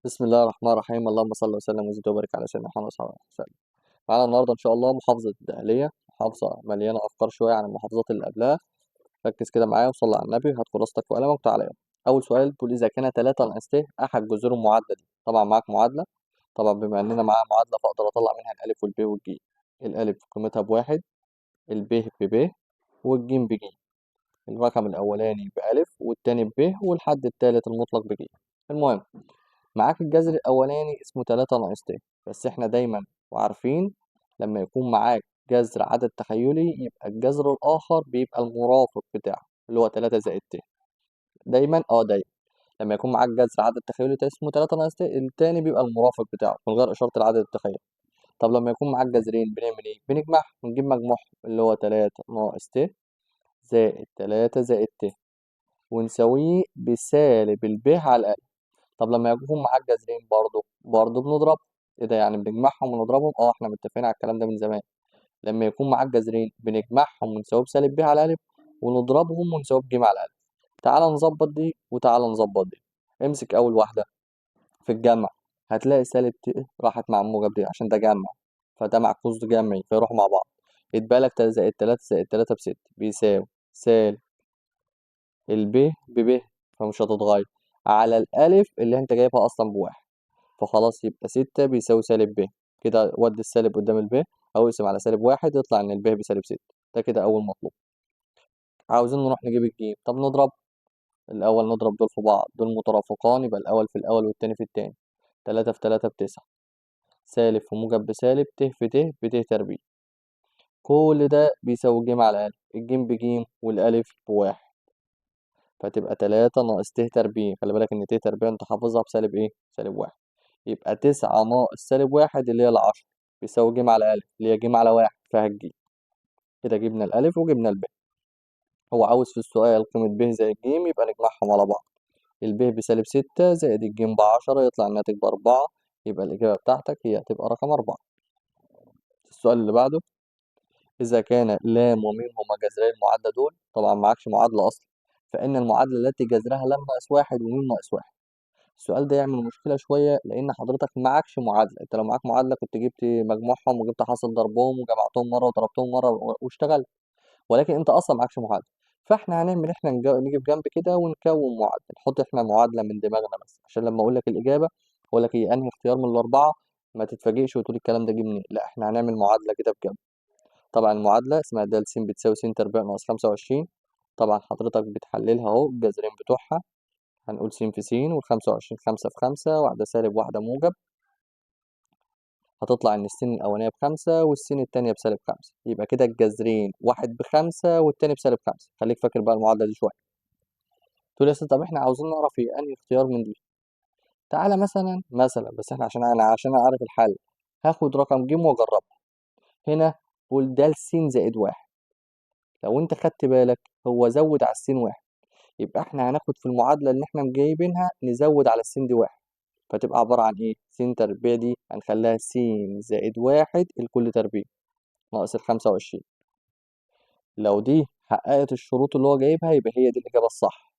بسم الله الرحمن الرحيم. اللهم صل وسلم وزد وبارك على سيدنا محمد صلى الله عليه وسلم. معانا النهارده ان شاء الله محافظة الدقهلية، محافظة مليانة افكار شوية عن المحافظات اللي قبلها. ركز كده معايا وصلي على النبي، هات كراستك وقلمك وتعالى يلا. اول سؤال بيقول اذا كان 3 ناقص ت احد جذور المعادلة دي. طبعا معاك معادلة. طبعا بما اننا معايا معادلة فاقدر اطلع منها الالف والب والج. الالف قيمتها بواحد، الب بب، والجيم بج. الرقم الاولاني بألف والتاني بب والحد التالت المطلق بج. المهم، معاك الجذر الأولاني اسمه 3 ناقص ت، بس احنا دايما وعارفين لما يكون معاك جذر عدد تخيلي يبقى الجذر الآخر بيبقى المرافق بتاعه اللي هو 3 زائد ت. دايما لما يكون معاك جذر عدد تخيلي اسمه 3 ناقص ت، التاني بيبقى المرافق بتاعه من غير إشارة العدد التخيلي. طب لما يكون معاك جذرين بنعمل ايه؟ بنجمعهم، بنجيب مجموعهم اللي هو 3 ناقص ت زائد 3 زائد ت، ونساويه بسالب الب على الألف. طب لما يكون معاك جذرين برضه بنضرب. ايه ده يعني بنجمعهم ونضربهم؟ اه احنا متفقين على الكلام ده من زمان. لما يكون معاك جذرين بنجمعهم ونساوي بسالب ب على الف، ونضربهم ونساوي بج على الف. تعال نظبط دي وتعال نظبط دي. امسك اول واحده في الجمع، هتلاقي سالب ت راحت مع الموجب دي عشان ده جمع، فده معكوس جمعي فيروحوا مع بعض. يتبقى لك 3 زائد 3 زائد 3 ب 6 بيساوي سالب الب بب، فمش هتتغير على الالف اللي انت جايبها اصلا بواحد. فخلاص يبقى 6 بيساوي سالب ب. كده ودي السالب قدام الب أو اقسم على سالب واحد يطلع إن الب بسالب 6. ده كده أول مطلوب. عاوزين نروح نجيب الجيم، طب نضرب. الأول نضرب دول في بعض، دول مترافقان يبقى الأول في الأول والتاني في التاني. 3 في 3 ب9، سالب في موجب بسالب، ت في ت بت تربيع. كل ده بيساوي ج على الألف، الجيم بجيم والألف بواحد. فتبقى 3 ناقص ت تربيع. خلي بالك إن ت تربيع أنت حافظها بسالب إيه؟ سالب واحد. يبقى 9 ناقص سالب واحد اللي هي العشرة بيساوي ج على ألف اللي هي ج على واحد فهتجي. كده جبنا الألف وجبنا الب. هو عاوز في السؤال قيمة ب زائد ج، يبقى نجمعهم على بعض. الب بسالب 6 زائد الج ب10 يطلع الناتج ب4. يبقى الإجابة بتاعتك هي هتبقى رقم 4. السؤال اللي بعده، إذا كان لام وميم هما جذري المعادلة دول. طبعا معكش معادلة أصلا، فإن المعادلة التي جذرها لام ناقص واحد وميم ناقص واحد. السؤال ده يعمل مشكلة شوية لأن حضرتك معكش معادلة. أنت لو معاك معادلة كنت جبت مجموعهم وجبت حاصل ضربهم وجمعتهم مرة وضربتهم مرة واشتغلت، ولكن أنت أصلا معكش معادلة. فإحنا هنعمل إحنا نيجي بجنب كده ونكون معادلة، نحط إحنا معادلة من دماغنا بس عشان لما أقول لك الإجابة أقول لك هي أنهي اختيار من الأربعة ما تتفاجئش وتقول الكلام ده جه منين. لا إحنا هنعمل معادلة كده بجنب. طبعا المعادلة اسمها د س بتساوي س تربيع ناقص 25. طبعا حضرتك بتحللها أهو الجذرين بتوعها. هنقول س في س وال25 5 في 5 واحدة سالب واحدة موجب. هتطلع إن السين الأولانية ب5 والسين التانية بسالب 5. يبقى كده الجذرين واحد ب5 والتاني بسالب 5. خليك فاكر بقى المعادلة دي شوية. تقول يا أستاذ طب إحنا عاوزين نعرف هي أنهي اختيار من دي. تعالى مثلا بس إحنا عشان أنا عارف الحل هاخد رقم ج وأجربه. هنا قول د س زائد واحد. لو أنت خدت بالك هو زود على السين واحد، يبقى إحنا هناخد في المعادلة اللي إحنا جايبينها نزود على السين دي واحد. فتبقى عبارة عن إيه؟ س تربيع دي هنخليها س زائد واحد الكل تربيع ناقص ال25. لو دي حققت الشروط اللي هو جايبها يبقى هي دي الإجابة الصح.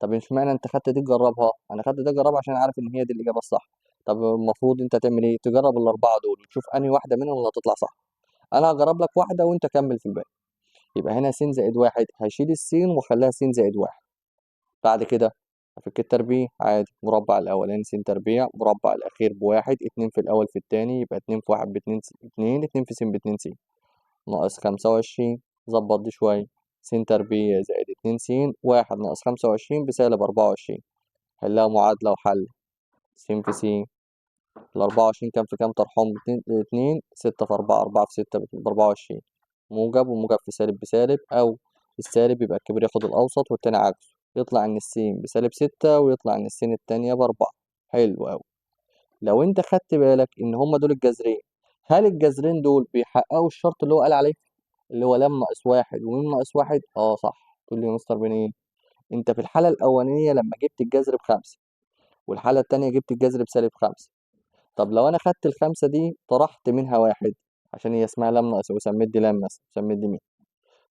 طب اشمعنى أنت خدت دي تجربها؟ أنا خدت ده تجربها عشان عارف إن هي دي الإجابة الصح. طب المفروض أنت تعمل إيه؟ تجرب الأربعة دول وتشوف أنهي واحدة منهم اللي هتطلع صح. أنا هجرب لك واحدة وأنت كمل في الباقي. يبقى هنا س زائد واحد هشيل السين وأخليها س زائد واحد. بعد كده أفك التربيع عادي، مربع الأولاني س تربيع، مربع الأخير بواحد، اتنين في الأول في التاني يبقى اتنين في واحد باتنين، اتنين اتنين في س باتنين س ناقص 25. ظبط دي شوية. س تربيع زائد اتنين س، واحد ناقص 25 بسالب 24. حلها معادلة وحل. س في س، ال24 كام في كام طرحهم اتنين، 6 في 4 4 في 6 ب24. موجب وموجب في سالب بسالب، أو السالب يبقى الكبير ياخد الأوسط والتاني عكسه. يطلع إن السين بسالب 6 ويطلع إن السين التانية ب4. حلو أوي. لو أنت خدت بالك إن هما دول الجذرين، هل الجذرين دول بيحققوا الشرط اللي هو قال عليه اللي هو لام ناقص واحد وميم ناقص واحد؟ اه صح. تقول لي يا مستر منين؟ انت في الحالة الأولانية لما جبت الجذر ب5 والحالة التانية جبت الجذر بسالب 5. طب لو أنا خدت ال5 دي طرحت منها واحد عشان هي اسمها لام ناقص وسميت دي لام مثلا سميت دي ميم،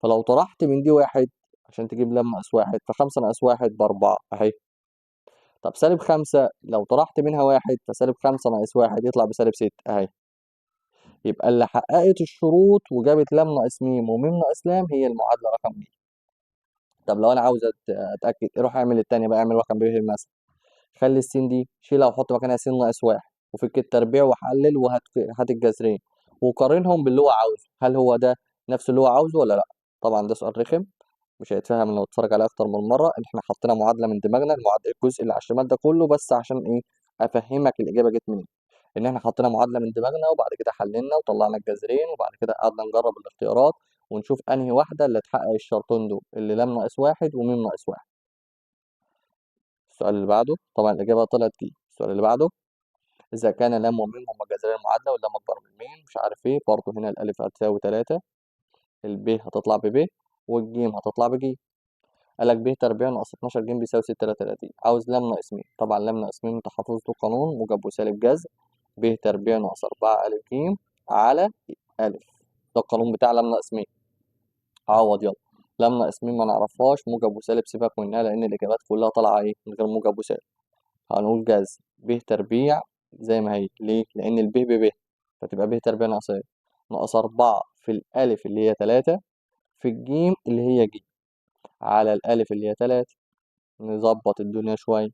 فلو طرحت من دي واحد عشان تجيب لام ناقص واحد ف5 ناقص واحد ب4 أهي. طب -5 لو طرحت منها واحد، فسالب 5 ناقص واحد يطلع بسالب 6 أهي. يبقى اللي حققت الشروط وجابت لام ناقص ميم وميم ناقص لام هي المعادلة رقم م. طب لو أنا عاوز أتأكد، روح اعمل التانية بقى، اعمل رقم ب مثلا. خلي السين دي شيلها وحط مكانها س ناقص واحد، وفك التربيع وحلل هات الجذرين وقارنهم باللي هو عاوزه، هل هو ده نفس اللي هو عاوزه ولا لا؟ طبعا ده سؤال رخم مش هيتفهم لو اتفرج عليه اكتر من مره، ان احنا حطينا معادله من دماغنا، المعادله الجزء اللي على الشمال ده كله بس عشان ايه؟ افهمك الاجابه جت منين. ان احنا حطينا معادله من دماغنا وبعد كده حللنا وطلعنا الجذرين وبعد كده قعدنا نجرب الاختيارات ونشوف انهي واحده اللي تحقق الشرطين دول، اللي لام ناقص واحد وميم ناقص واحد. السؤال اللي بعده طبعا الإجابة طلعت دي. السؤال اللي بعده، إذا كان لام وميم هما جذري المعادلة واللام أكبر من ميم مش عارف إيه، برضه هنا الألف هتساوي 3، الب هتطلع بب والجيم هتطلع بج. قالك ب تربيع ناقص 12 ج بيساوي 36، عاوز لام ناقص ميم. طبعا لام ناقص ميم أنت حافظ له قانون موجب وسالب جذر ب تربيع ناقص 4 ألف ج على ألف، ده القانون بتاع لام ناقص ميم. عوض يلا. لام ناقص ميم ما نعرفهاش، موجب وسالب سيبك منها لأن الإجابات كلها طالعة إيه من غير موجب وسالب. هنقول جذر ب تربيع زي ما هي، ليه؟ لأن الب بب، فتبقى ب تربيع ناقص ايه؟ ناقص 4 في الألف اللي هي 3 في الجيم اللي هي ج على الألف اللي هي 3. نظبط الدنيا شوية،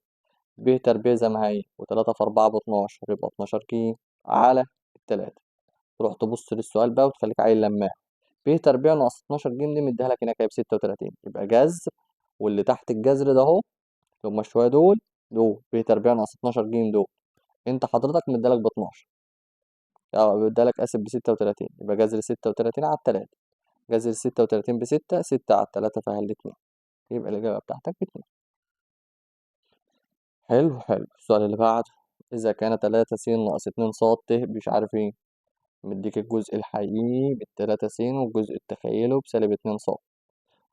ب تربيع زي ما هي و3 في 4 ب12 يبقى 12 ج على التلاتة. تروح تبص للسؤال بقى وتخليك عيل لماع. ب تربيع ناقص 12 ج دي مديها لك هناك ب36، يبقى جذر واللي تحت الجذر ده اهو اللي هما شوية دول ب تربيع ناقص 12 ج دول انت حضرتك مديلك ب 12، اه مديلك اسف ب 36، يبقى جذر 36 على التلاتة. جذر 36 بستة، 6 على التلاتة فيها الاتنين، يبقى الإجابة بتاعتك باتنين. حلو حلو. السؤال اللي بعده، إذا كان 3 س ناقص 2 ص ت مش عارف ايه، مديك الجزء الحقيقي بالتلاتة س والجزء التخيله بسالب 2 ص،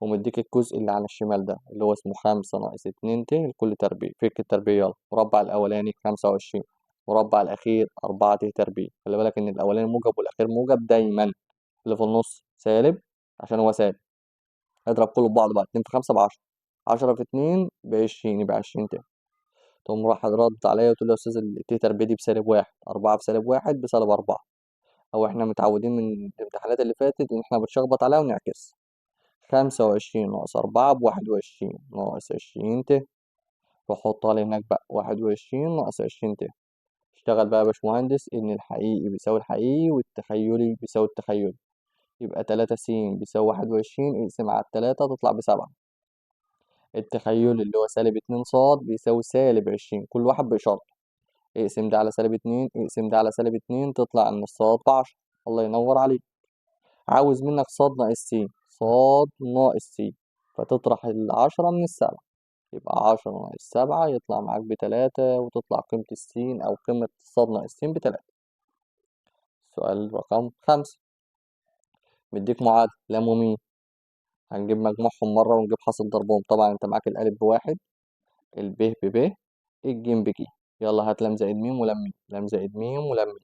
ومديك الجزء اللي على الشمال ده اللي هو اسمه 5 ناقص 2 ت لكل تربيع. فك التربيع يلا. مربع الأولاني 25، مربع الأخير 4 ت تربيع. خلي بالك إن الأولاني موجب والأخير موجب دايما، اللي في النص سالب عشان هو سالب. اضرب كله في بعض بقى، 2 في 5 ب10، 10 في 2 ب20 يبقى 20 ت. تقوم راح رد عليا وتقول لي يا أستاذ الت تربيع دي بسالب 1، 4 في -1 بسالب 4. هو احنا متعودين من الامتحانات اللي فاتت إن احنا بنشخبط عليها ونعكس. 25 ناقص 4 ب21 ناقص 20 ت. روح حطها لي هناك بقى، 21 ناقص 20 ت. اشتغل بقى يا باشمهندس إن الحقيقي بيساوي الحقيقي والتخيلي بيساوي التخيلي. يبقى 3 س بيساوي 21، اقسم على التلاتة تطلع ب7. التخيلي اللي هو -2 ص بيساوي -20، كل واحد بإشارته. اقسم ده على -2، اقسم ده على -2 تطلع إن الصاد ب10. الله ينور عليك. عاوز منك ص ناقص س، ص ناقص س، فتطرح ال10 من ال7، يبقى 10 ناقص 7 يطلع معاك ب3 وتطلع قيمة السين أو قيمة الصاد ناقص س ب3. سؤال رقم 5، مديك معادلة لام وميم، هنجيب مجموعهم مرة ونجيب حاصل ضربهم. طبعا انت معاك الألف بواحد، الب بب، الجيم بجي. يلا هات لام زائد ميم ولام ميم، لام زائد ميم ولام ميم.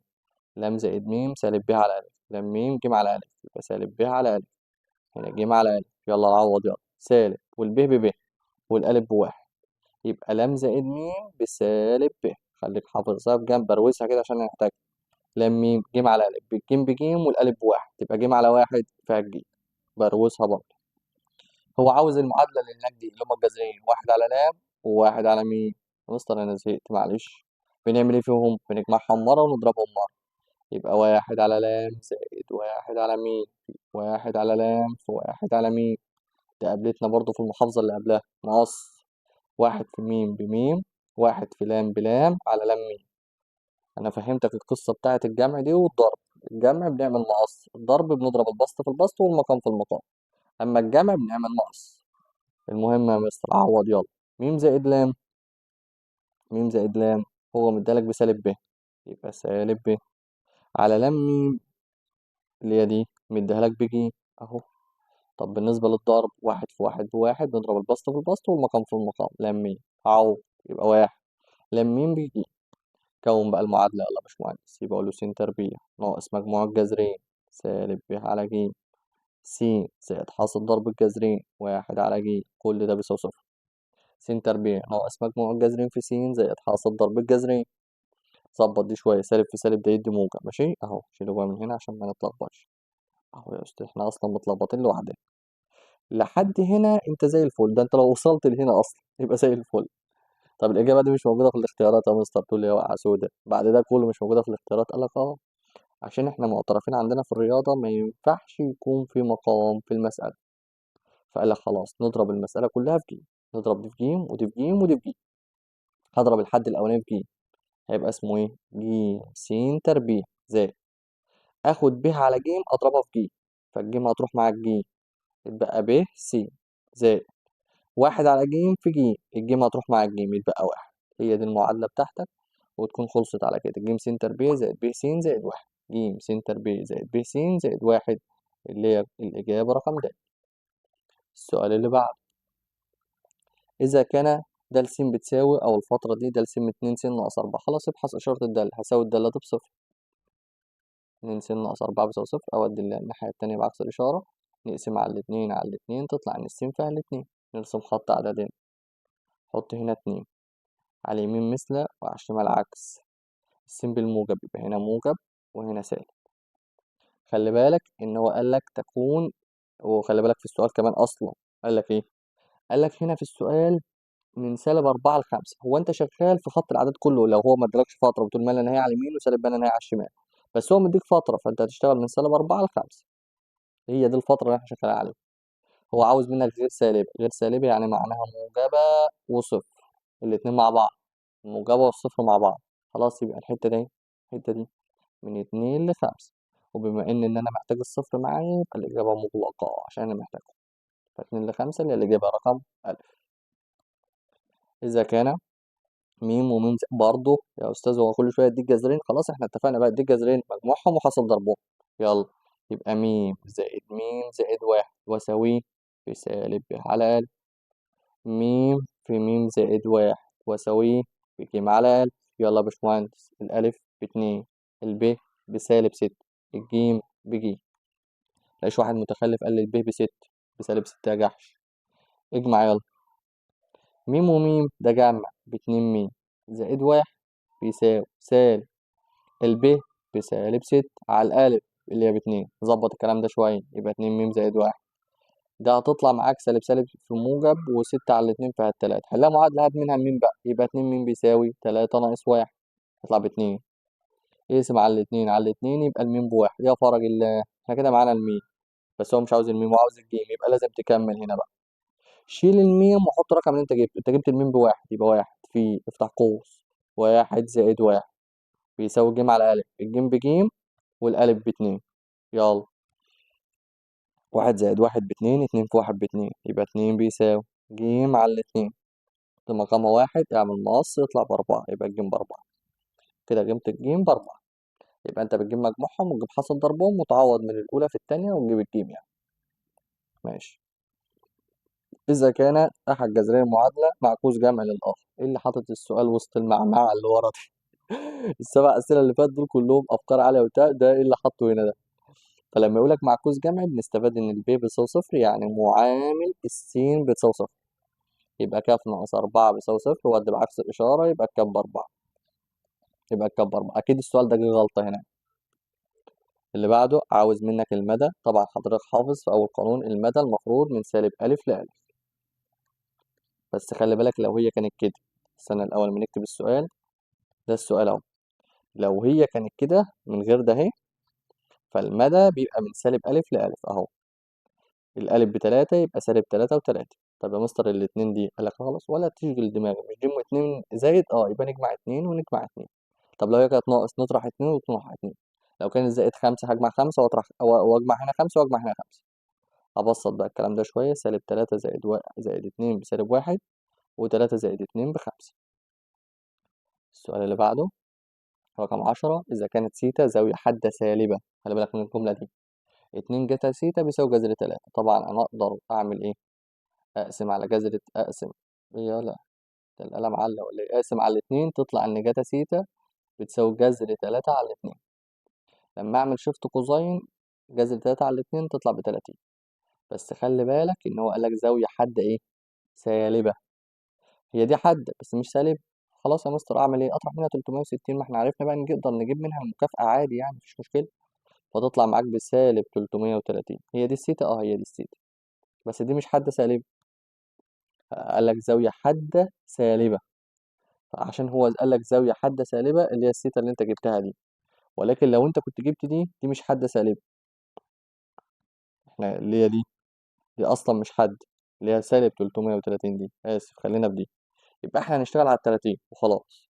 لام زائد ميم سالب ب على ألف، لام ميم جيم على ألف يبقى سالب ب على ألف، هنا جيم على ألف. يلا نعوض يلا. سالب والب بب والألف بواحد، يبقى لام زائد ميم بسالب ب. خليك حافظها بجنب، بروسها كده عشان نحتاج. لام ميم جيم على ألف بالجيم بجيم والألف بواحد، تبقى جيم على واحد فيها الجيم، بروسها برضه. هو عاوز المعادلة اللي هناك دي اللي هما الجذرين، واحد على لام وواحد على ميم. يا مستر أنا زهقت معلش. بنعمل إيه فيهم؟ بنجمعهم مرة ونضربهم مرة، يبقى واحد على لام زائد واحد على ميم، واحد على لام في واحد على ميم. ده قابلتنا برضه في المحافظة اللي قبلها مقص، واحد في ميم بميم، واحد في لام بلام على لام ميم. أنا فهمتك القصة بتاعت الجمع دي والضرب. الجمع بنعمل مقص، الضرب بنضرب البسط في البسط والمقام في المقام، أما الجمع بنعمل مقص. المهم يا مستر عوض يلا. ميم زائد لام، ميم زائد لام هو مدالك بسالب ب، يبقى سالب ب على لام ميم اللي هي دي مديهالك بجي اهو. طب بالنسبة للضرب، واحد في واحد بواحد، نضرب البسط في البسط والمقام في المقام، لام ميم عوض يبقى واحد، لام ميم بيجي. كون بقى المعادلة يلا يا باشمهندس. يبقى أقول له س تربيع ناقص مجموع الجذرين سالب ب على ج س زائد حاصل ضرب الجذرين واحد على ج، كل ده بيساوي صفر. س تربيع ناقص مجموع الجذرين في س زائد حاصل ضرب الجذرين. ظبط دي شوية، سالب في سالب ده يدي موجب، ماشي اهو شيله بقى من هنا عشان ما نتلخبطش. اهو يا أستاذ احنا أصلا متلخبطين لوحدنا. لحد هنا أنت زي الفل، ده أنت لو وصلت لهنا أصلا يبقى زي الفل. طب الإجابة دي مش موجودة في الاختيارات يا مستر، تقول لي يا وقعة سودا بعد ده كله مش موجودة في الاختيارات؟ قالك اه، عشان احنا معترفين عندنا في الرياضة ما ينفعش يكون في مقام في المسألة. فقال لك خلاص نضرب المسألة كلها في ج، نضرب دي في ج ودي في ج ودي في ج. هضرب الحد الأولاني في ج، هيبقى اسمه ايه؟ ج س تربيع زائد، اخد ب على ج اضربها في ج، فالجيم هتروح مع الج يتبقى ب س زائد واحد على ج في ج، الجيم هتروح مع الجيم يتبقى واحد. هي دي المعادلة بتاعتك وتكون خلصت على كده. ج س تربيع زائد ب س زائد واحد، ج س تربيع زائد ب س زائد واحد، اللي هي الإجابة رقم د. السؤال اللي بعده، إذا كان د س بتساوي أو الفترة دي د س 2 س ناقص 4، خلاص ابحث إشارة الدالة. هساوي الدالة دي بصفر، 2 س ناقص 4 بيساوي صفر، أودي الناحية التانية بعكس الإشارة، نقسم على الاتنين على الاتنين تطلع إن الس فيها الاتنين، نرسم خط عددين، حط هنا 2 على اليمين مثلى وعلى الشمال عكس، الس بالموجب يبقى هنا موجب وهنا سالب. خلي بالك إن هو قالك تكون، وخلي بالك في السؤال كمان أصلا قالك إيه؟ قالك هنا في السؤال من -4 ل5. هو أنت شغال في خط الأعداد كله، لو هو ما ادالكش فترة بتقول ما لا نهاية على اليمين وسالب ما لا نهاية على الشمال، بس هو مديك فترة فأنت هتشتغل من -4 ل5. هي دي الفترة اللي احنا شغالين عليها. هو عاوز منك غير سالبة، غير سالبة يعني معناها موجبة وصفر، الاتنين مع بعض، الموجبة والصفر مع بعض. خلاص يبقى الحتة دي، الحتة دي من 2 ل5، وبما إن أنا محتاج الصفر معايا يبقى الإجابة مغلقة عشان أنا محتاجه، ف2 ل5 اللي هي الإجابة رقم أ. إذا كان م وم برضه يا أستاذ هو كل شوية يديك جذرين، خلاص احنا اتفقنا بقى يديك جذرين مجموعهم وحاصل ضربهم. يلا يبقى م زائد م زائد واحد وأساويه بسالب ب على أ، م في م زائد واحد وأساويه بج على أ. يلا يا باشمهندس، الألف ب2، الب بسالب 6، الجيم بج. ملاقيش واحد متخلف قال لي الب ب6 بسالب 6 يا جحش. اجمع يلا، م وم ده جمع ب2 م زائد واحد بيساوي سالب الب بسالب 6 على الألف اللي هي ب2. ظبط الكلام ده شوية، يبقى 2 م زائد واحد، ده هتطلع معاك سالب سالب في موجب و6 على الاتنين فيها التلاتة. حلها معادلة هات منها م بقى، يبقى 2 م بيساوي 3 ناقص واحد، يطلع ب2. اقسم على الاتنين على الاتنين يبقى الميم بواحد. يا فرج الله، احنا كده معانا الميم، بس هو مش عاوز الميم وعاوز الجيم، يبقى لازم تكمل هنا بقى. شيل الميم وحط رقم اللي انت جبته، انت جبت الميم بواحد يبقى واحد في افتح قوس واحد زائد واحد بيساوي ج على ألف، الجيم بجيم والألف ب2. يلا واحد زائد واحد ب2، 2 في 1 ب2، يبقى 2 بيساوي ج على الاتنين، مقامها واحد اعمل مقص يطلع ب4، يبقى الجيم ب4. كده جبت الجيم ب4. يبقى انت بتجيب مجموعهم وتجيب حاصل ضربهم وتعوض من الأولى في التانية وتجيب الجيم يعني. ماشي. إذا كان أحد جذري المعادلة معكوس جمع للآخر. إيه اللي حاطط السؤال وسط المعمعة اللي ورا دي؟ السبع أسئلة اللي فاتوا دول كلهم أفكار عالية وبتاع، ده إيه اللي حاطه هنا ده؟ فلما يقولك معكوس جمعي بنستفاد إن الب بيساوي صفر، يعني معامل السين بتساوي صفر، يبقى ك ناقص 4 بيساوي صفر، وأدي بعكس الإشارة يبقى ك ب4، يبقى ك ب4. أكيد السؤال ده جه غلطة هنا. اللي بعده عاوز منك المدى. طبعا حضرتك حافظ في أول قانون المدى المفروض من سالب أ لأ، بس خلي بالك لو هي كانت كده، استنى الأول ما نكتب السؤال. ده السؤال أهو، لو هي كانت كده من غير ده اهي، فالمدى بيبقى من سالب أ لأ أهو، الألف ب3 يبقى -3 و3. طب يا مستر الاتنين دي، قال لك خلاص ولا تشغل دماغك، مش دي اتنين زايد يبقى نجمع 2 ونجمع 2. طب لو هي كانت ناقص نطرح 2 وتطرح 2. لو كانت زائد 5 هجمع 5 واطرح واجمع هنا 5 واجمع هنا 5. هبسط بقى الكلام ده شوية، -3 زائد 2 بسالب 1، و3 زائد 2 ب5. السؤال اللي بعده رقم 10، إذا كانت سيتا زاوية حادة سالبة. خلي بالك من الجملة دي، 2 جتا سيتا بيساوي جذر 3. طبعا أنا أقدر أعمل إيه؟ أقسم على جذر، أقسم إيه؟ لا ده القلم علق ولا إيه؟ أقسم على الاتنين تطلع إن جتا سيتا بتساوي جذر 3 على الاتنين. لما أعمل شيفت كوزين جذر 3 على الاتنين تطلع ب30. بس خلي بالك إن هو قالك زاوية حادة إيه؟ سالبة. هي دي حد بس مش سالب. خلاص يا مستر اعمل ايه؟ اطرح منها 360، ما احنا عرفنا بقى نقدر نجيب منها المكافأة عادي يعني مفيش مشكلة. فتطلع معاك بسالب 330. هي دي السيتا؟ اه هي دي السيتا، بس دي مش حادة سالبة. قال لك زاوية حادة سالبة، فعشان هو قال لك زاوية حادة سالبة اللي هي السيتا اللي انت جبتها دي. ولكن لو انت كنت جبت دي مش حادة سالبة. احنا اللي هي دي اصلا مش حد، اللي هي سالب 330 دي، اسف خلينا بدي. يبقى احنا هنشتغل على ال 30 وخلاص.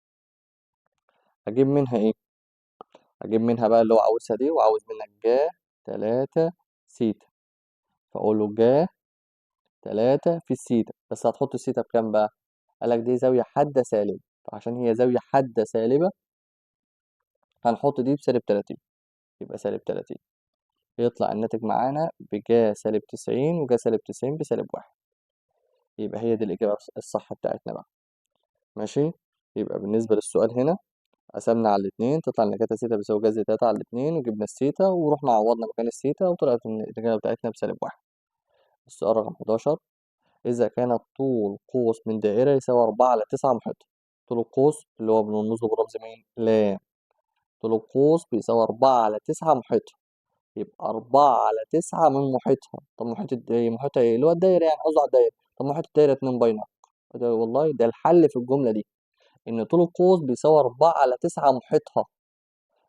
هجيب منها ايه؟ هجيب منها بقى اللي هو عاوزها دي، وعاوز منك جا 3 سيتا. فاقول له جا 3 في السيتا، بس هتحط السيتا بكام بقى؟ قالك دي زاوية حادة سالبة، فعشان هي زاوية حادة سالبة هنحط دي بسالب 30. يبقى سالب 30. يطلع الناتج معانا بجا سالب 90 وجا سالب 90 بسالب 1. يبقى هي دي الإجابة الصح بتاعتنا بقى. ماشي. يبقى بالنسبة للسؤال هنا قسمنا على الاتنين، تطلع إن كاتا سيتا بيساوي جذر 3 على الاتنين، وجبنا السيتا ورحنا عوضنا مكان السيتا وطلعت إن الإجابة بتاعتنا بسالب 1. السؤال رقم 11. إذا كان طول قوس من دائرة يساوي 4 على 9 محيطها. طول القوس اللي هو بنرمز له برمز مين؟ لام. طول القوس بيساوي 4 على 9 محيطها. يبقى 4 على 9 من محيطها. طب محيطها إيه؟ اللي هو الدايرة يعني، قصده على الدايرة. طب محيط الدايرة 2 باي ناقص. ده والله ده الحل في الجملة دي، إن طول القوس بيساوي 4 على 9 محيطها.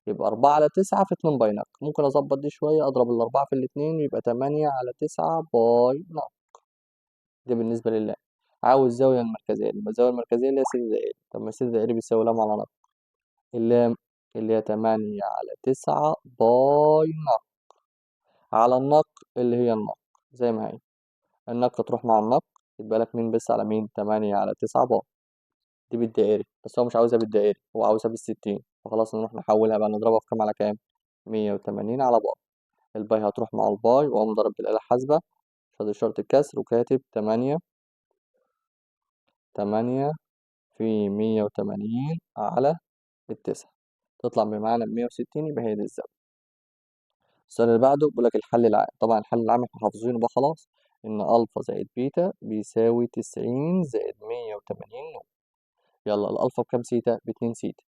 يبقى 4 على 9 في 2 باي ناقص. ممكن أظبط دي شوية، أضرب الأربعة في الاتنين ويبقى 8 على 9 باي ناقص. ده بالنسبة لله. عاوز الزاوية المركزية. الزاوية المركزية اللي هي سيد دائري. طب ما سيد دائري بيساوي لام على ناقص. اللام اللي هي 8 على 9 باي ناقص على النق اللي هي النق زي ما هي. النق تروح مع النق، يتبقى لك مين بس على مين؟ 8 على 9 باي. دي بالدائري، بس هو مش عاوزها بالدائري، هو عاوزها بالستين. فخلاص نروح نحولها بقى، نضربها في كام على كام؟ 180 على باي. الباي هتروح مع الباي، وأقوم ضارب بالآلة الحاسبة شاطر شرط الكسر وكاتب 8 في 180 على التسعة. تطلع بمعنى 160. يبقى هي دي الزاوية. السؤال اللي بعده بيقول لك الحل العام. طبعا الحل العام احنا حافظينه بقى خلاص، إن ألفا زائد بيتا بيساوي 90 زائد 180 نقطة. يلا الألفا بكام سيتا؟ ب2 سيتا،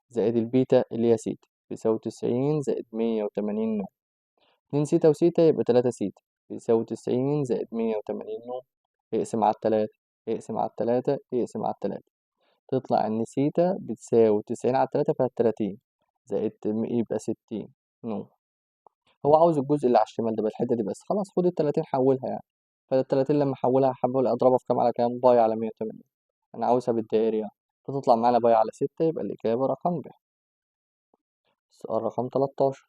زائد البيتا اللي هي سيتا بيساوي 90 زائد 180 نقطة. 2 سيتا وسيتا يبقى 3 سيتا بيساوي 90 زائد 180 نقطة. اقسم على التلاتة، اقسم على التلاتة، اقسم على التلاتة. تطلع إن سيتا بتساوي 90 على 3 فيها 30 زائد يبقى 60 نقطة. هو عاوز الجزء اللي على الشمال ده بس، الحتة دي بس. خلاص خد ال30 حولها يعني. فال30 لما احولها هحول اضربها في كام على كام؟ باي على 180. انا عاوزها بالدائري يعني. فتطلع معانا باي على 6. يبقى الإجابة رقم ب. السؤال رقم 13.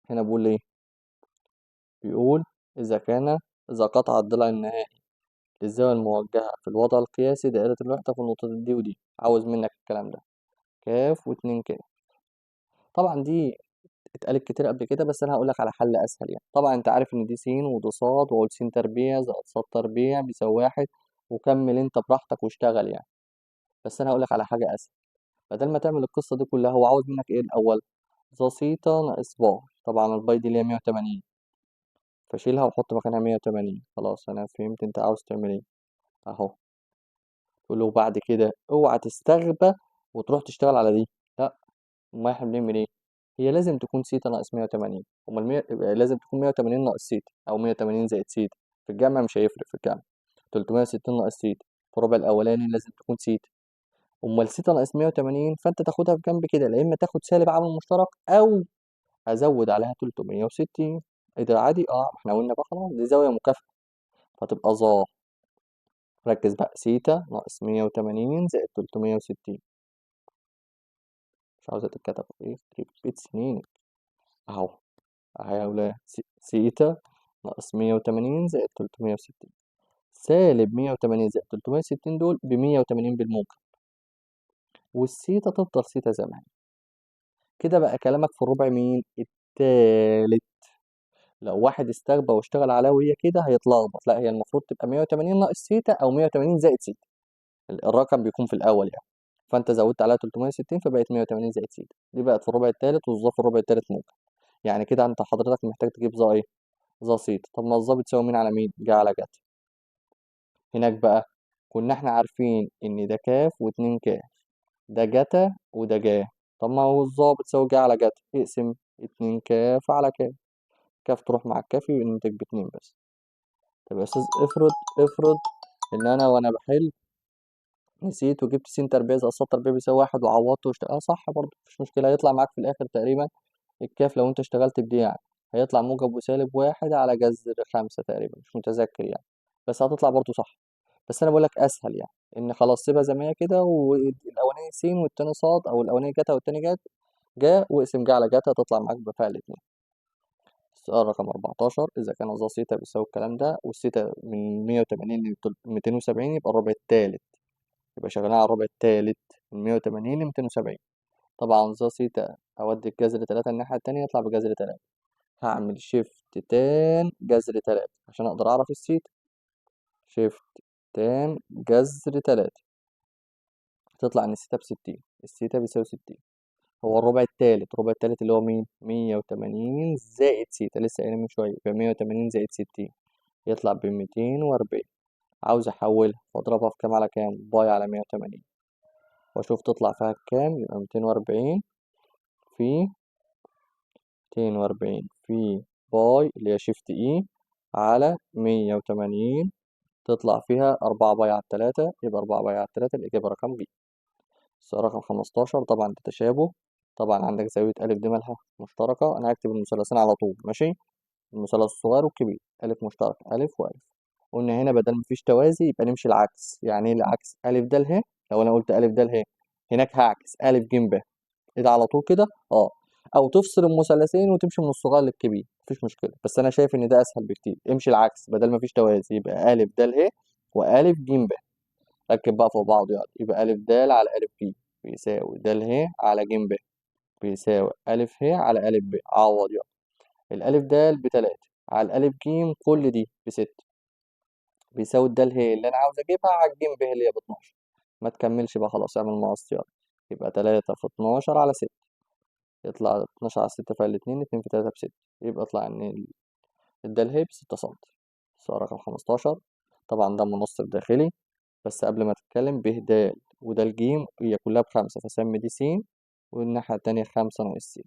هنا بيقول ايه؟ بيقول إذا قطع الضلع النهائي للزاوية الموجهة في الوضع القياسي دائرة الوحدة في النقطة دي ودي. عاوز منك الكلام ده كاف واتنين كاف. طبعا دي اتقالت كتير قبل كده، بس انا هقول لك على حل اسهل يعني. طبعا انت عارف ان دي س ودي ص، واقول س تربيع زائد ص تربيع بيساوي 1. وكمل انت براحتك واشتغل يعني. بس انا هقول لك على حاجه اسهل. بدل ما تعمل القصه دي كلها، هو عاوز منك ايه الاول؟ ظ سيتا ناقص باي. طبعا الباي دي اللي هي 180، فشيلها وحط مكانها 180. خلاص انا فهمت انت عاوز تعمل ايه. اهو. تقول له بعد كده اوعى تستغبى وتروح تشتغل على دي. لا. امال احنا بنعمل ايه؟ هي لازم تكون سيتا ناقص 180. امال لازم تكون 180 ناقص سيتا او 180 زائد سيتا. في الجمع مش هيفرق في الجمع. 360 ناقص سيتا في الربع الاولاني لازم تكون سيتا. امال سيتا ناقص 180 فانت تاخدها بجنب كده، لا اما تاخد سالب عامل مشترك او ازود عليها 360. ايه ده عادي؟ اه احنا قلنا بقى خلاص دي زاويه مكافئه. فتبقى ظا. ركز بقى، سيتا ناقص 180 زائد 360. مش عاوزة تتكتب ايه؟ يخرب بيت سنين. اهو. اهي يا ولاد سيتا ناقص 180 زائد 360. سالب 180 زائد 360 دول ب180 بالموجب، والسيتا تفضل سيتا زي ما هي. كده بقى كلامك في الربع مين؟ التالت. لو واحد استغبى واشتغل عليها وهي كده هيتلخبط. لا، هي المفروض تبقى 180 ناقص سيتا او 180 زائد سيتا. الرقم بيكون في الاول يعني. فانت زودت عليها 360 فبقت 180 زائد سيتا. دي بقت في الربع التالت، والظا في الربع التالت موجب. يعني كده انت حضرتك محتاج تجيب ظا ايه؟ ظا سيتا. طب ما الظا بتساوي مين على مين؟ جه على جت. هناك بقى كنا احنا عارفين ان ده كاف واتنين كاف، ده جتا وده جا. طب ما هو الظا بتساوي جا على جتا، اقسم اتنين كاف على كاف، كاف تروح مع الكاف يبقى الناتج باتنين بس. طب يا استاذ افرض ان انا وانا بحل نسيت وجبت س تربيع زائد ص تربيع بيساوي واحد وعوضت اه صح برضه مفيش مشكلة، هيطلع معاك في الآخر تقريبا الكاف لو انت اشتغلت بدي يعني هيطلع موجب وسالب واحد على جذر خمسة تقريبا، مش متذكر يعني، بس هتطلع برضه صح. بس انا بقولك اسهل يعني، ان خلاص سيبها زي ما هي كده، والاولاني س والتاني صاد، او الاولاني جتا والتاني جا واقسم جا على جتا تطلع معاك بفعل الاتنين. السؤال رقم 14، إذا كان ظا سيتا بيساوي الكلام ده، والسيتا من 180 ل 270 يبقى الربع التالت، يبقى شغالين على الربع التالت من 180 ل 270. طبعا ظا سيتا أودي الجذر تلاتة الناحية التانية يطلع بجذر تلاتة، هعمل شيفت تان جذر تلاتة عشان أقدر أعرف السيتا. شيفت تان جذر تلاتة تطلع إن السيتا بستين، السيتا بيساوي ستين. هو الربع التالت اللي هو مين؟ 180 زائد سيتا، لسه قايلين من شوية، يبقى 180 زائد 60 يطلع ب240. عاوز أحولها وأضربها في كام على كام؟ باي على 180، وأشوف تطلع فيها كام. يبقى 240 في 240 في باي اللي هي شيفت إي على 180 تطلع فيها 4 باي على 3، يبقى 4 باي على 3 الإجابة رقم بي. السؤال رقم 15 طبعا ده تشابه، طبعا عندك زاوية ألف دي مالها مشتركة، أنا هكتب المثلثين على طول ماشي، المثلث الصغير والكبير، ألف مشترك ألف وألف. قلنا هنا بدل مفيش توازي يبقى نمشي العكس، يعني ايه العكس؟ ألف د ه، لو أنا قلت ألف د ه هناك هعكس ألف ج ب، ايه ده على طول كده؟ اه. أو تفصل المثلثين وتمشي من الصغير للكبير مفيش مشكلة، بس أنا شايف إن ده أسهل بكتير، امشي العكس بدل مفيش توازي يبقى ألف د ه وألف ج ب. ركب بقى فوق بعض يعني، يبقى ألف د على ألف ج بيساوي د ه على ج ب بيساوي ألف ه على ألف ب. عوض يعني، الألف د بتلاتة على الألف ج كل دي بستة بيساوي الدال هي اللي أنا عاوز أجيبها على الجيم ب اللي هي ب12. ما تكملش بقى خلاص، اعمل مقص يلا. يبقى 3 في 12 على 6، يطلع 12 على 6 فيها الاتنين، 2 في 3 ب6، يبقى يطلع إن الدال هي ب6 سنتي. السؤال رقم 15، طبعا ده منصب داخلي، بس قبل ما تتكلم ب د وده الجيم هي كلها ب5 فسمي دي س، والناحية التانية 5 ناقص س.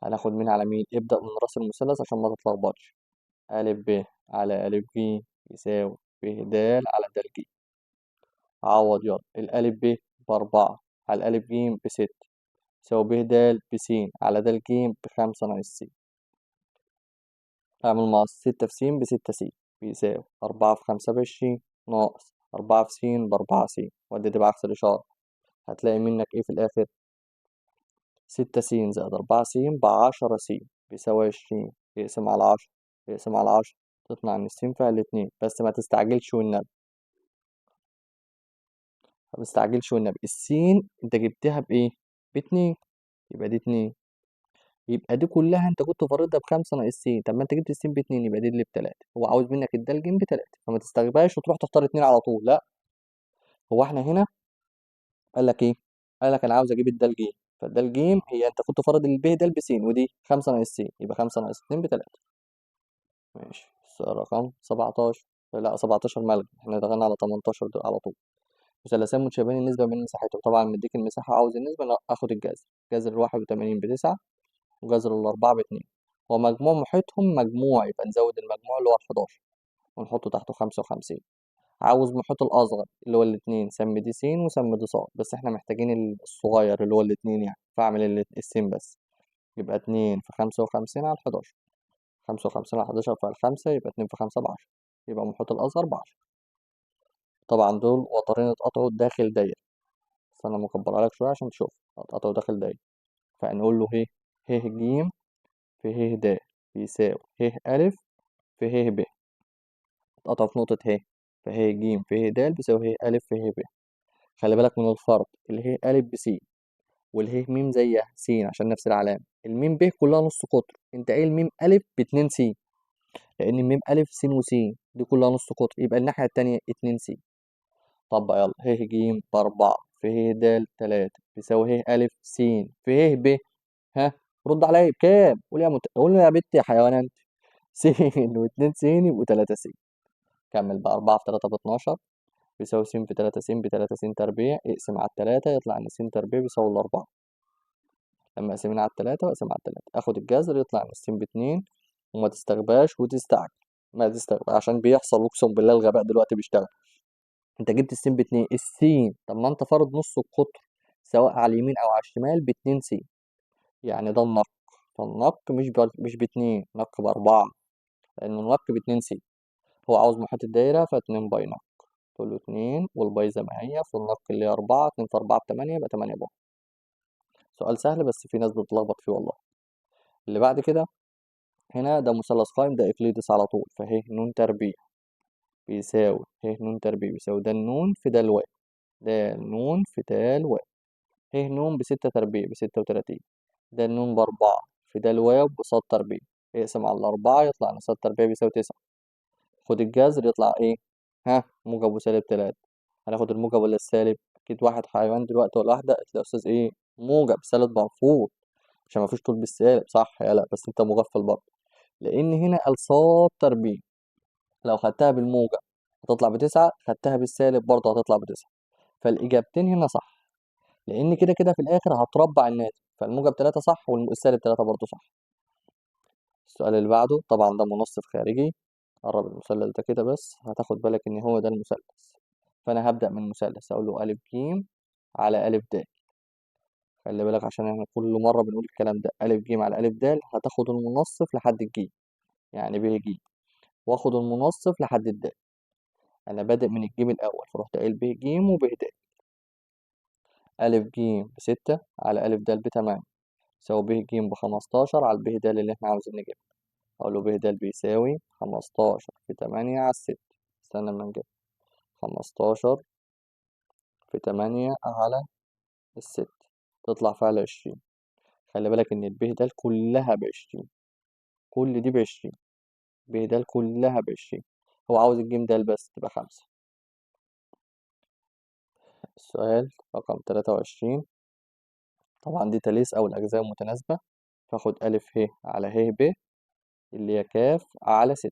هناخد مين على مين؟ ابدأ من راس المثلث عشان ما تتلخبطش. أ ب على أ ج يساوي ب د على د ج. عوض يلا، الألف ب بأربعة على الألف ج بستة يساوي ب د بس على د ج بخمسة ناقص س. أعمل مع ستة في س بستة س بيساوي أربعة في خمسة بعشرين ناقص أربعة في س بأربعة س، ودي دي بعكس الإشارة، هتلاقي منك إيه في الآخر؟ ستة س زائد أربعة س بعشرة س بيساوي 20، يقسم على 10، يقسم على 10 تطلع إن الس فيها الاتنين. بس ما تستعجلش والنبي، ما تستعجلش والنبي، السين أنت جبتها بإيه؟ باتنين، يبقى دي اتنين، يبقى دي كلها انت كنت فارضها بخمسة ناقص س. طب ما انت جبت الس باتنين يبقى دي اللي بتلاتة، هو عاوز منك الدالجين بتلاتة، فما تستغربهاش وتروح تختار اتنين على طول، لا. هو احنا هنا قال لك ايه؟ قال لك انا عاوز اجيب الدالجين، فالدالجين هي انت كنت فارض الب ده ب س، ودي خمسة ناقص س، يبقى خمسة ناقص اتنين بتلاتة. ماشي. السؤال رقم 17، لا 17 ملغي، احنا دخلنا على 18 دول على طول. مثلثان متشابهين النسبة بين مساحتهم، طبعا مديك المساحة عاوز النسبة، لا اخد الجذر، جذر الواحد وتمانين بتسعة وجذر الأربعة باتنين، ومجموع محيطهم مجموع، يبقى نزود المجموع اللي هو ال11 ونحطه تحته 55. عاوز محيط الأصغر اللي هو الاتنين، سمي دي س وسمي دي ص، بس احنا محتاجين الصغير اللي هو الاتنين يعني، فاعمل السين بس. يبقى 2 في 55 على 11، 55 على 11 فيها الخمسة، يبقى 2 في 5 ب10، يبقى محيط الأصغر ب10. طبعا دول وترين اتقطعوا داخل دايرة، بس أنا مكبرها لك شوية عشان تشوف اتقطعوا داخل دايرة، فنقول له ه ج في ه د بيساوي ه أ في ه ب، اتقطعوا في نقطة ه، فه ج في ه د بيساوي ه أ في ه ب. خلي بالك من الفرق، الهي أ بس والهي م زيها س عشان نفس العلامة، الميم ب كلها نص قطر، انت قايل ميم أ باتنين س، لأن الميم أ س وس دي كلها نص قطر، يبقى الناحية التانية اتنين س. طب يلا ه ج بأربعة في ه د تلاتة بيساوي ه أ س في ه ب، ها رد عليا بكام؟ قول يا بنت يا حيوان انت. س واتنين س يبقوا تلاتة س. كمل بقى 4 في 3 ب 12 بيساوي س في 3 س ب3 س تربيع، اقسم على التلاتة يطلع إن س تربيع بيساوي الأربعة. لما أقسمين على التلاتة وأقسم على التلاتة آخد الجذر يطلع إن س ب2، وما تستغباش وتستعجل، ما تستغبى عشان بيحصل، أقسم بالله الغباء دلوقتي بيشتغل. أنت جبت الس ب2، السين طب ما أنت فرض نص القطر سواء على اليمين أو على الشمال ب2 س، يعني ده النق، فالنق مش ب2، نق ب4، لأن النق ب2 س. هو عاوز محيط الدايرة ف2 باي نق، تقول له 2 والباي زي ما هي في النق اللي هي 4، 2 في 4 ب8 يبقى 8 باي. سؤال سهل بس في ناس بتتلخبط فيه والله. اللي بعد كده هنا ده مثلث قائم، ده إقليدس على طول، فه ن تربيع بيساوي ه ن تربيع بيساوي ده النون في ده الواو، ده النون في ده الواو. ه ن بستة تربيع ب36، ده النون ب4 في ده الواو بصاد تربيع، اقسم على الأربعة يطلع إن صاد تربيع بيساوي 9. خد الجذر يطلع إيه؟ ها، موجب وسالب 3. هناخد الموجب ولا السالب؟ أكيد واحد حيوان دلوقتي ولا واحدة قالت لي يا أستاذ إيه؟ موجب، سالب مرفوض عشان مفيش طول بالسالب، صح يا لا؟ بس أنت مغفل برضه، لأن هنا قال صاد تربيع، لو خدتها بالموجب هتطلع ب9، خدتها بالسالب برضه هتطلع ب9، فالإجابتين هنا صح، لأن كده كده في الآخر هتربع الناتج، فالموجب 3 صح والسالب 3 برضه صح. السؤال اللي بعده طبعا ده منصف خارجي، قرب المثلث ده كده بس هتاخد بالك إن هو ده المثلث، فأنا هبدأ من المثلث أقول له أ ج على أ د. خلي بالك عشان احنا كل مرة بنقول الكلام ده، أ ج على أ د هتاخد المنصف لحد الج، يعني ب ج، واخد المنصف لحد الد. أنا بادئ من الجيم الأول فرحت قايل ب ج وب د. أ ج ب6 على أ د ب8 يساوي ب ج ب15 على الب د اللي احنا عاوزين نجيبها. أقول له ب د بيساوي 15 في 8 على 6، استنى أما نجيب 15 في 8 على ال6 تطلع فعلا 20. خلي بالك إن الب د كلها ب20، كل دي ب20، ب د كلها ب20، هو عاوز الجيم د بس تبقى 5. السؤال رقم 23، طبعا دي تاليس أو الأجزاء المتناسبة، فاخد أ ه على ه ب اللي هي ك على 6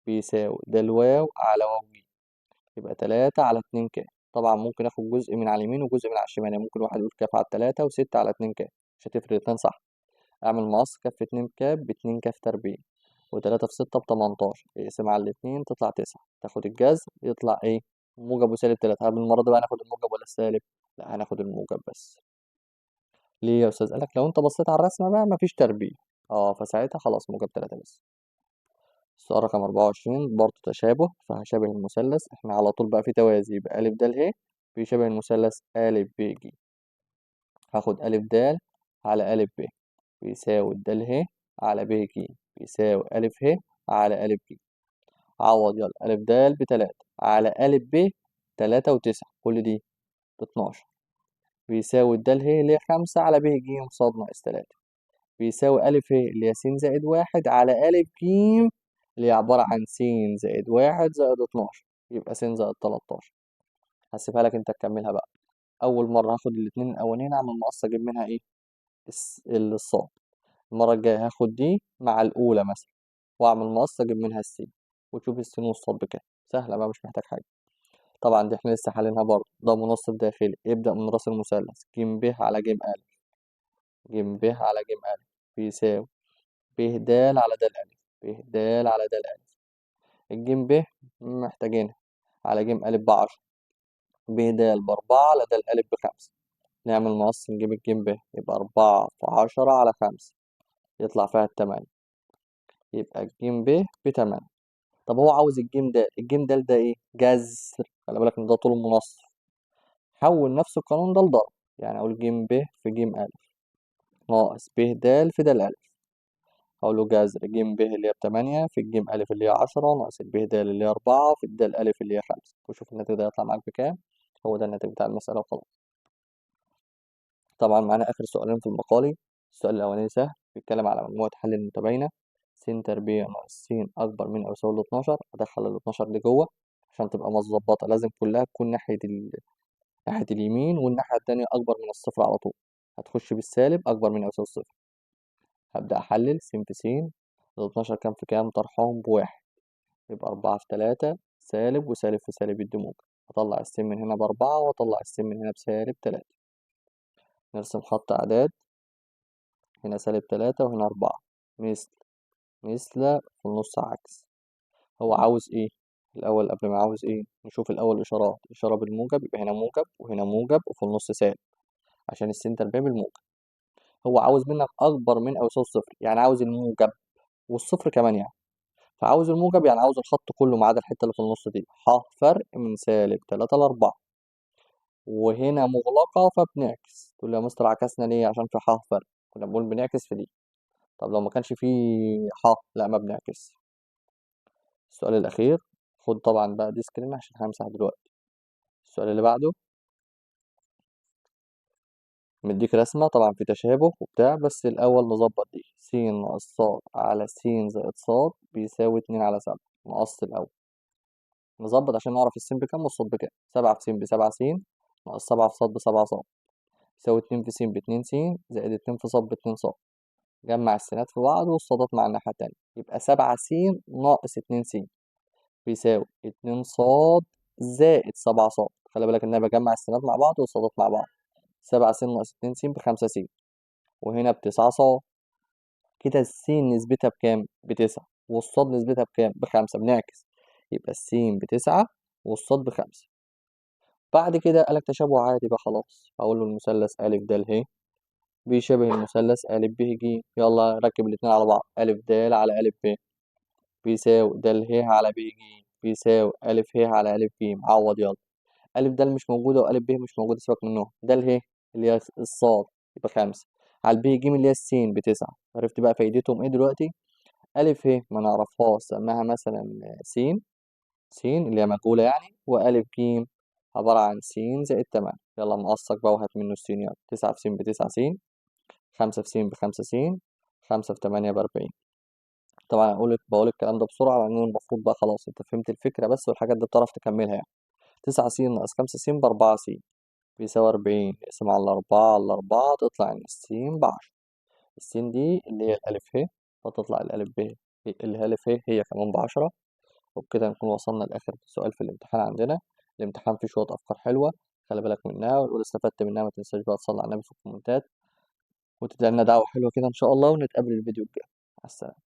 بيساوي د الواو على واو ج، يبقى 3 على 2 ك. طبعا ممكن اخد جزء من على اليمين وجزء من على الشمال، يعني ممكن واحد يقول ك على 3 و6 على 2 ك، مش هتفرق، الاتنين صح. اعمل مقص ك في 2 ك ب2 ك تربيع، و3 في 6 ب18، اقسم على الاتنين تطلع 9، تاخد الجذر يطلع ايه؟ موجب وسالب 3. هل المرة دي بقى هناخد الموجب ولا السالب؟ لا هناخد الموجب بس. ليه يا استاذ؟ قالك لو انت بصيت على الرسمة بقى مفيش تربيع، فساعتها خلاص موجب 3 بس. السؤال رقم 24 برضه تشابه، فهشابه المثلث، احنا على طول بقى في توازي، يبقى أ د ه بيشابه المثلث أ ب ج. هاخد أ د على أ ب بيساوي د ه على ب ج بيساوي أ ه على أ ج. عوض يلا، أ د ب3 على أ ب 3 و9 كل دي ب12 بيساوي د ه اللي هي 5 على ب ج ص ناقص 3 بيساوي أ ه اللي هي س زائد 1 على أ ج اللي هي عبارة عن س زائد 1 زائد 12، يبقى س زائد 13. هسيبها لك انت تكملها بقى. أول مرة هاخد الاتنين الأولانيين أعمل مقص أجيب منها إيه؟ الصاد. المرة الجاية هاخد دي مع الأولى مثلا وأعمل مقص أجيب منها السين، وتشوف السين والصاد بكام. سهلة بقى مش محتاج حاجة. طبعا دي احنا لسه حالينها برضه، ده منصف داخلي، ابدأ من راس المثلث ج ب على ج أ، ج ب على ج أ بيساوي ب د على د أ، ب د على د أ. الجيم ب محتاجينها على ج أ ب10، ب د ب4 على د أ ب5، نعمل مقص نجيب الجيم ب، يبقى 4 في 10 على 5 يطلع فيها ال8، يبقى الجيم ب ب8. طب هو عاوز الجيم د، الجيم د ده ايه؟ جذر، خلي بالك ان ده طول منصف، حول نفس القانون ده لضرب، يعني اقول جيم ب في جيم أ ناقص ب د في د أ، هقول له جذر ج ب اللي هي ب8 في الجيم أ اللي هي 10 ناقص الب د اللي هي 4 في الد أ اللي هي 5، وشوف الناتج ده هيطلع معاك بكام. هو ده الناتج بتاع المسألة وخلاص. طبعا معانا آخر سؤالين في المقالي. السؤال الأولاني سهل، بيتكلم على مجموعة حل المتباينة، س تربيع ناقص س أكبر من أو يساوي 12، أدخل ال 12 دي جوه عشان تبقى مظبطة، لازم كلها تكون ناحية اليمين، والناحية التانية أكبر من الصفر على طول، هتخش بالسالب أكبر من أو يساوي الصفر. هبدأ أحلل س في س، ال 12 كام في كام؟ طرحهم بواحد، يبقى 4 في 3 سالب وسالب في سالب يدي موجب، هطلع س من هنا ب4 وأطلع س من هنا بسالب 3. نرسم خط أعداد، هنا -3 وهنا 4، مثل في النص عكس. هو عاوز ايه الأول؟ قبل ما عاوز ايه نشوف الأول إشارات. إشارة بالموجب يبقى هنا موجب وهنا موجب وفي النص سالب، عشان السنتر بيه بالموجب. هو عاوز منك أكبر من أو يساوي صفر، يعني عاوز الموجب والصفر كمان يعني. فعاوز الموجب يعني عاوز الخط كله ما عدا الحتة اللي في النص دي، فرق من -3 ل4. وهنا مغلقة فبنعكس. تقول لي يا مستر عكسنا ليه؟ عشان في فرق. كنا بنقول بنعكس في دي. طب لو ما كانش فيه لا ما بنعكس. السؤال الأخير، خد طبعا بقى دي سكرين عشان همسح دلوقتي. السؤال اللي بعده مديك رسمة طبعا في تشابه وبتاع، بس الأول نظبط دي. س ناقص ص على س زائد ص بيساوي 2/7. نقص الأول نظبط عشان نعرف الس بكام والصاد بكام. 7 في س ب7 س ناقص 7 في ص ب7 ص يساوي 2 في س ب2 س زائد 2 في ص ب2 ص. جمع السينات في بعض والصادات مع الناحية التانية، يبقى 7 س ناقص 2 س بيساوي 2 ص زائد 7 ص. خلي بالك إن أنا بجمع السينات مع بعض والصادات مع بعض. 7 س ناقص 2 س ب5 س، وهنا ب9 ص. كده السين نسبتها بكام؟ ب9، والصاد نسبتها بكام؟ ب5. بنعكس، يبقى السين ب9 والصاد ب5. بعد كده قالك تشابه عادي بقى خلاص. هقول له المثلث أ د ه بيشابه المثلث أ ب ج. يلا ركب الاتنين على بعض. أ د على أ ب بيساوي د ه على ب ج بيساوي أ ه على أ ج. عوض يلا. أ د مش موجودة وأ ب مش موجودة، سيبك منهم. د ه اللي هي الصاد يبقى 5 على ب ج اللي هي السين ب9. عرفت بقى فايدتهم ايه دلوقتي؟ أ ه ما نعرفهاش، سماها مثلا س. اللي هي مجهولة يعني. وأ ج عبارة عن س زائد 8. يلا مقصك بقى وهات منه السين. يلا 9 في س ب9 س، 5 في س ب5 س، 5 في 8 ب40. طبعا بقول الكلام ده بسرعة لأن المفروض بقى خلاص أنت فهمت الفكرة بس، والحاجات دي بتعرف تكملها يعني. 9 س ناقص 5 س ب4 س بيساوي 40. نقسم على 4 على 4 تطلع إن السين ب10. السين دي اللي هي الألف ه، فتطلع الألف ب اللي هي ألف ه هي كمان ب10. وبكده نكون وصلنا لآخر سؤال في الامتحان عندنا. الامتحان فيه شوية أفكار حلوة، خلي بالك منها، ولو استفدت منها ما تنساش بقى تصلي على النبي في الكومنتات، وتدعي لنا دعوة حلوة كده إن شاء الله، ونتقابل الفيديو الجاي. مع السلامة.